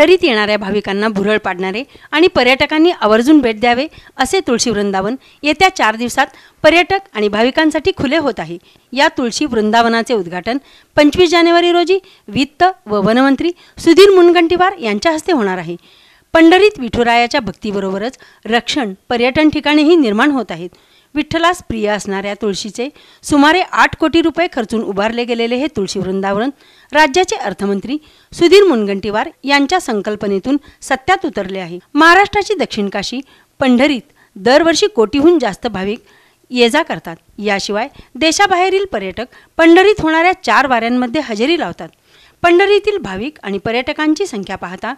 पंढरीत येणाऱ्या भाविकांना भुरळ पाडणारे आणि पर्यटकांनी आवर्जून भेट द्यावे असे तुळशी वृंदावन येत्या 4 दिवसात पर्यटक आणि भाविकांसाठी खुले होत आहे। या तुळशी वृंदावनाचे उद्घाटन 25 जानेवारी रोजी वित्त व वनमंत्री सुधीर मुनगंटीवार यांच्या हस्ते होणार आहे। पंढरीत विठुरायाच्या भक्तीबरोबरच रक्षण पर्यटन ठिकाणेही निर्माण होत आहेत। विठ्ठलास प्रिय असणाऱ्या तुळशीचे सुमारे 8 कोटी रुपये खर्चून उभारले गेलेले हे तुळशी वृंदावन राज्याचे अर्थमंत्री सुधीर मुनगंटीवार यांच्या संकल्पनेतून सत्यात उतरले आहे। महाराष्ट्राची दक्षिण काशी पंढरीत दरवर्षी कोटीहून जास्त भाविक ये-जा करतात। याशिवाय देशाबाहेरील पर्यटक पंढरीत होणाऱ्या 4 वाऱ्यांमध्ये हजेरी लावतात। पंढरीतील भाविक आणि पर्यटकांची संख्या पाहता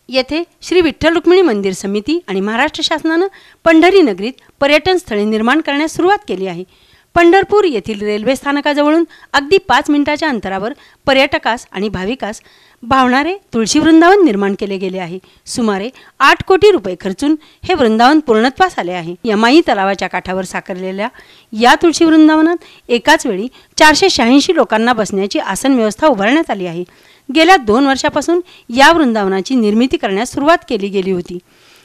येथे श्री विठ्ठल रुक्मिणी मंदिर समिती आणि महाराष्ट्र शासनाने पंढरी नगरीत पर्यटन स्थळे निर्माण करण्यास सुरुवात केली आहे। पंढरपूर येथील रेल्वे स्थानकाजवळून अगदी 5 मिनिटाच्या अंतरावर पर्यटकास आणि भाविकास भावणारे तुळशी वृंदावन निर्माण केले गेले आहे। सुमारे 8 कोटी रुपये खर्चून हे वृंदावन पूर्णत्वास आले आहे। यमाई तलावाच्या काठावर साकारलेल्या या तुळशी वृंदावनात एकाच वेळी 486 लोकांना बसण्याची आसन व्यवस्था उभारण्यात आली आहे। गेल्या 2 वर्षापासून या वृंदावनाची निर्मिती करण्यास सुरुवात केली गेली होती।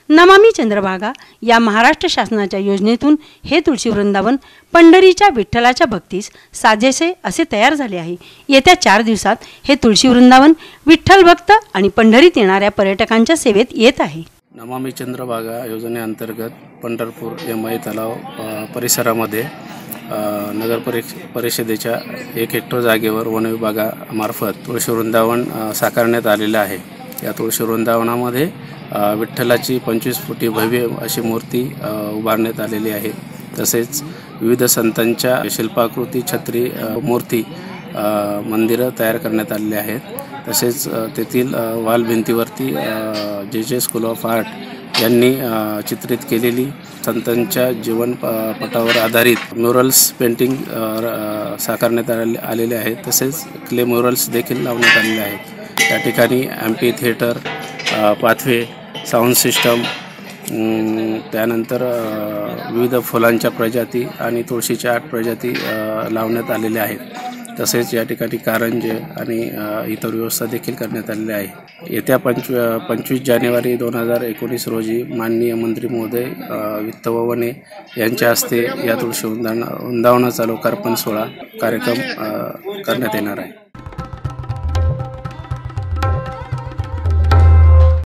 नमामि चंद्रभागा या महाराष्ट्र शासनाच्या योजनेतून हे तुळशी वृंदावन पंढरीच्या विठ्ठलाच्या भक्तीस साजेसे असे तयार झाले आहे। येत्या 4 दिवसात हे तुळशी वृंदावन विठ्ठल भक्त आणि पंढरीत येणाऱ्या पर्यटकांच्या सेवेत येत आहे। नमामि चंद्रभागा योजनेअंतर्गत पंढरपूर यमाई तलाव परिसरामध्ये नगर परिषदेच्या 1 हेक्टर जागेवर वन विभागामार्फत तुळशी वृंदावन साकारण्यात आलेले आहे। या तुळशी वृंदावनामध्ये विठ्ठलाची 25 फुटी भव्य अशी मूर्ती उभारण्यात आलेली आहे। तसेच विविध संतांच्या शिल्पाकृती छत्री मूर्ती मंदिरं तयार करण्यात आलेली आहेत। तसेच तेथील वाल भिंतीवरती जे स्कूल ऑफ आर्ट यांनी चित्रित केलेली संतांच्या जीवनपटावर आधारित म्युरल्स पेंटिंग साकारण्यात आलेले आहेत। तसेच क्ले म्युरल्स देखील लावण्यात आलेले आहेत। त्या ठिकाणी ॲम्पी थिएटर, पाथवे, साऊंड सिस्टम, त्यानंतर विविध फुलांच्या प्रजाती आणि तुळशीच्या 8 प्रजाती लावण्यात आलेल्या आहेत। तसेच या ठिकाणी कारंजे आणि इतर व्यवस्था देखील करण्यात आलेली आहे। येत्या 25 जानेवारी 2019 रोजी माननीय मंत्री महोदय वित्त व वने यांच्या हस्ते या तुळशी वृंदावनाचा लोकार्पण सोहळा कार्यक्रम करण्यात येणार आहे।